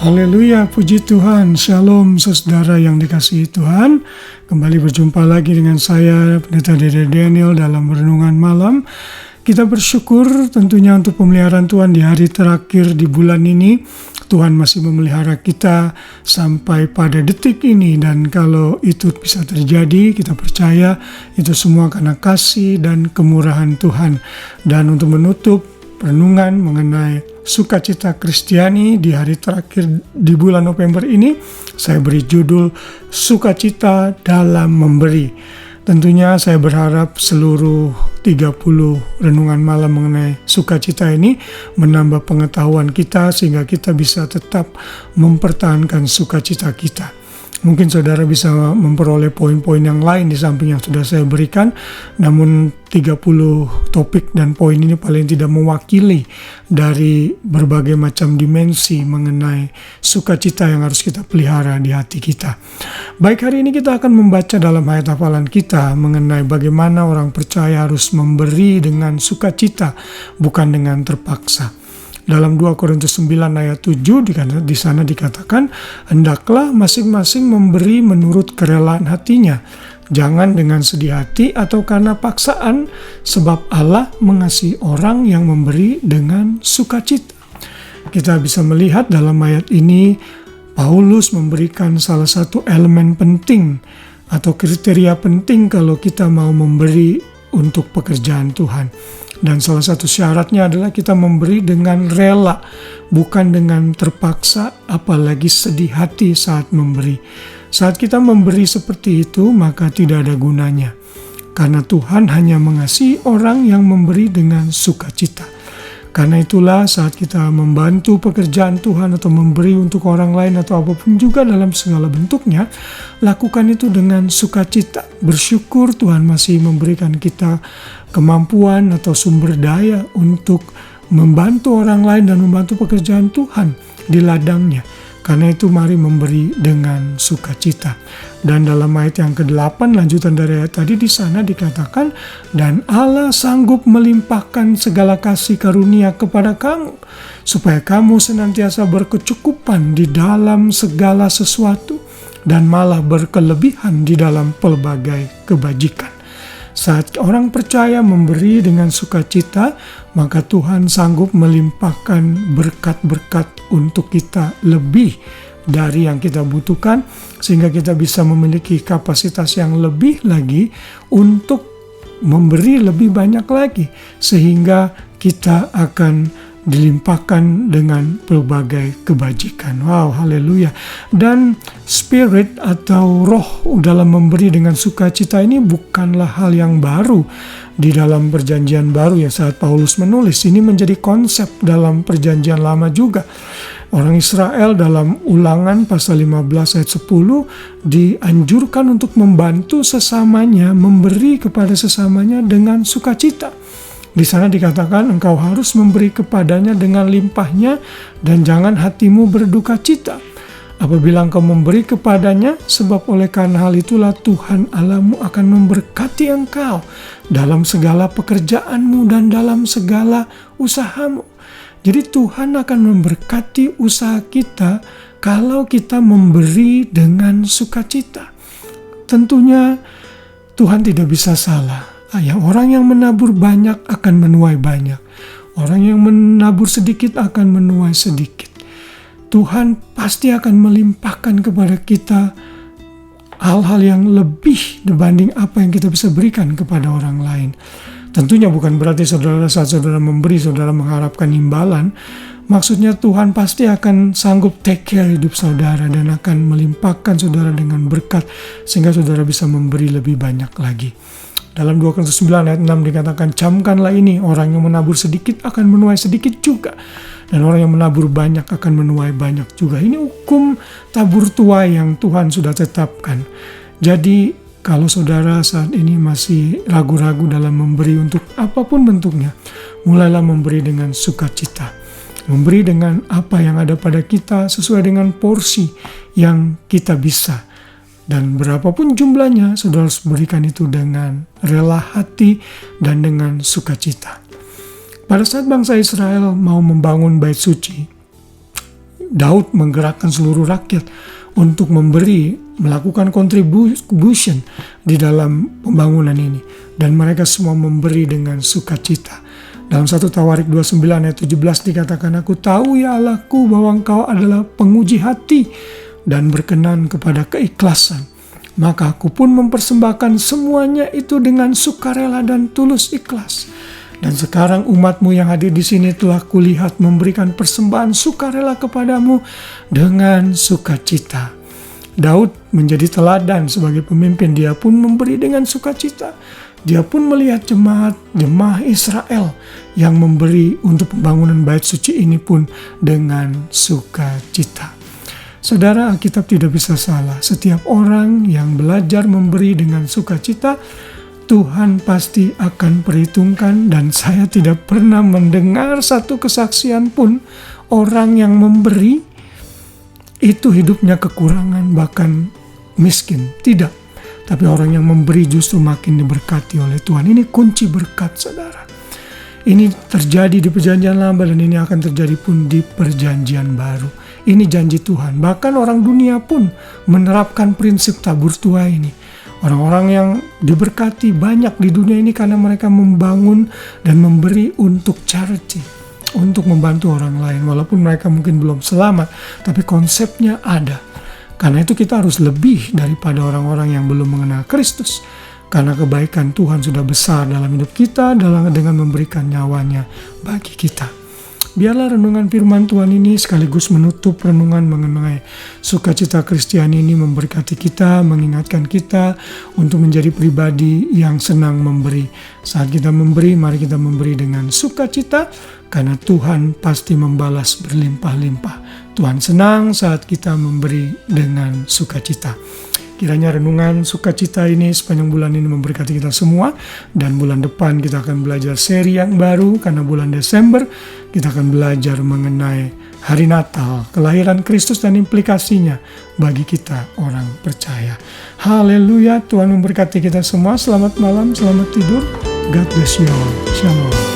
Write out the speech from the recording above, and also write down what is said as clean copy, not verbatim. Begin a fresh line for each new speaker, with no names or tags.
Haleluya, puji Tuhan. Shalom saudara yang dikasihi Tuhan. Kembali berjumpa lagi dengan saya, Pendeta Dede Daniel, dalam renungan malam. Kita bersyukur tentunya untuk pemeliharaan Tuhan di hari terakhir di bulan ini. Tuhan masih memelihara kita sampai pada detik ini, dan kalau itu bisa terjadi, kita percaya itu semua karena kasih dan kemurahan Tuhan. Dan untuk menutup renungan mengenai sukacita Kristiani di hari terakhir di bulan November ini, saya beri judul Sukacita dalam Memberi. Tentunya saya berharap seluruh 30 renungan malam mengenai sukacita ini menambah pengetahuan kita sehingga kita bisa tetap mempertahankan sukacita kita. Mungkin saudara bisa memperoleh poin-poin yang lain di samping yang sudah saya berikan, namun 30 topik dan poin ini paling tidak mewakili dari berbagai macam dimensi mengenai sukacita yang harus kita pelihara di hati kita. Baik, hari ini kita akan membaca dalam ayat hafalan kita mengenai bagaimana orang percaya harus memberi dengan sukacita, bukan dengan terpaksa. Dalam 2 Korintus 9 ayat 7 di sana dikatakan, hendaklah masing-masing memberi menurut kerelaan hatinya, jangan dengan sedih hati atau karena paksaan, sebab Allah mengasihi orang yang memberi dengan sukacita. Kita bisa melihat dalam ayat ini, Paulus memberikan salah satu elemen penting atau kriteria penting kalau kita mau memberi untuk pekerjaan Tuhan. Dan salah satu syaratnya adalah kita memberi dengan rela, bukan dengan terpaksa, apalagi sedih hati saat memberi. Saat kita memberi seperti itu, maka tidak ada gunanya. Karena Tuhan hanya mengasihi orang yang memberi dengan sukacita. Karena itulah saat kita membantu pekerjaan Tuhan atau memberi untuk orang lain atau apapun juga dalam segala bentuknya, lakukan itu dengan sukacita. Bersyukur Tuhan masih memberikan kita kemampuan atau sumber daya untuk membantu orang lain dan membantu pekerjaan Tuhan di ladangnya. Karena itu mari memberi dengan sukacita. Dan dalam ayat yang ke-8 lanjutan dari ayat tadi, di sana dikatakan, dan Allah sanggup melimpahkan segala kasih karunia kepada kamu, supaya kamu senantiasa berkecukupan di dalam segala sesuatu dan malah berkelebihan di dalam pelbagai kebajikan. Saat orang percaya memberi dengan sukacita, maka Tuhan sanggup melimpahkan berkat-berkat untuk kita lebih dari yang kita butuhkan, sehingga kita bisa memiliki kapasitas yang lebih lagi untuk memberi lebih banyak lagi, sehingga kita akan dilimpahkan dengan berbagai kebajikan. Wow, haleluya. Dan spirit atau roh dalam memberi dengan sukacita ini bukanlah hal yang baru di dalam perjanjian baru ya. Saat Paulus menulis, ini menjadi konsep dalam perjanjian lama juga. Orang Israel dalam Ulangan pasal 15 ayat 10 dianjurkan untuk membantu sesamanya, memberi kepada sesamanya dengan sukacita. Di sana dikatakan engkau harus memberi kepadanya dengan limpahnya dan jangan hatimu berduka cita. Apabila engkau memberi kepadanya, sebab oleh karena hal itulah Tuhan Allahmu akan memberkati engkau dalam segala pekerjaanmu dan dalam segala usahamu. Jadi Tuhan akan memberkati usaha kita kalau kita memberi dengan sukacita. Tentunya Tuhan tidak bisa salah. Orang yang menabur banyak akan menuai banyak. Orang yang menabur sedikit akan menuai sedikit. Tuhan pasti akan melimpahkan kepada kita hal-hal yang lebih dibanding apa yang kita bisa berikan kepada orang lain. Tentunya bukan berarti saudara saat saudara memberi, saudara mengharapkan imbalan. Maksudnya Tuhan pasti akan sanggup take care hidup saudara dan akan melimpahkan saudara dengan berkat sehingga saudara bisa memberi lebih banyak lagi. Dalam 2 Korintus 9 ayat 6 dikatakan, camkanlah ini, orang yang menabur sedikit akan menuai sedikit juga. Dan orang yang menabur banyak akan menuai banyak juga. Ini hukum tabur tuai yang Tuhan sudah tetapkan. Jadi kalau saudara saat ini masih ragu-ragu dalam memberi untuk apapun bentuknya, mulailah memberi dengan sukacita. Memberi dengan apa yang ada pada kita sesuai dengan porsi yang kita bisa. Dan berapapun jumlahnya, saudara harus berikan itu dengan rela hati dan dengan sukacita. Pada saat bangsa Israel mau membangun bait suci, Daud menggerakkan seluruh rakyat untuk melakukan contribution di dalam pembangunan ini. Dan mereka semua memberi dengan sukacita. Dalam 1 Tawarik 29 ayat 17 dikatakan, aku tahu ya Allahku bahwa engkau adalah penguji hati dan berkenan kepada keikhlasan. Maka aku pun mempersembahkan semuanya itu dengan sukarela dan tulus ikhlas. Dan sekarang umatmu yang hadir di sini telah kulihat memberikan persembahan sukarela kepadamu dengan sukacita. Daud menjadi teladan sebagai pemimpin, dia pun memberi dengan sukacita. Dia pun melihat jemaah Israel yang memberi untuk pembangunan bait suci ini pun dengan sukacita. Saudara, Alkitab tidak bisa salah. Setiap orang yang belajar memberi dengan sukacita, Tuhan pasti akan perhitungkan. Dan saya tidak pernah mendengar satu kesaksian pun orang yang memberi itu hidupnya kekurangan, bahkan miskin. Tidak. Tapi orang yang memberi justru makin diberkati oleh Tuhan. Ini kunci berkat, saudara. Ini terjadi di perjanjian lama dan ini akan terjadi pun di perjanjian baru. Ini janji Tuhan. Bahkan orang dunia pun menerapkan prinsip tabur tuai ini. Orang-orang yang diberkati banyak di dunia ini karena mereka membangun dan memberi untuk charity, untuk membantu orang lain. Walaupun mereka mungkin belum selamat, tapi konsepnya ada. Karena itu kita harus lebih daripada orang-orang yang belum mengenal Kristus. Karena kebaikan Tuhan sudah besar dalam hidup kita dengan memberikan nyawanya bagi kita. Biarlah renungan firman Tuhan ini sekaligus menutup renungan mengenai sukacita Kristiani ini, memberkati kita, mengingatkan kita untuk menjadi pribadi yang senang memberi. Saat kita memberi, mari kita memberi dengan sukacita, karena Tuhan pasti membalas berlimpah-limpah. Tuhan senang saat kita memberi dengan sukacita. Kiranya renungan sukacita ini sepanjang bulan ini memberkati kita semua. Dan bulan depan kita akan belajar seri yang baru, karena bulan Desember kita akan belajar mengenai hari Natal, kelahiran Kristus dan implikasinya bagi kita orang percaya. Haleluya, Tuhan memberkati kita semua. Selamat malam, selamat tidur. God bless you all. Shalom.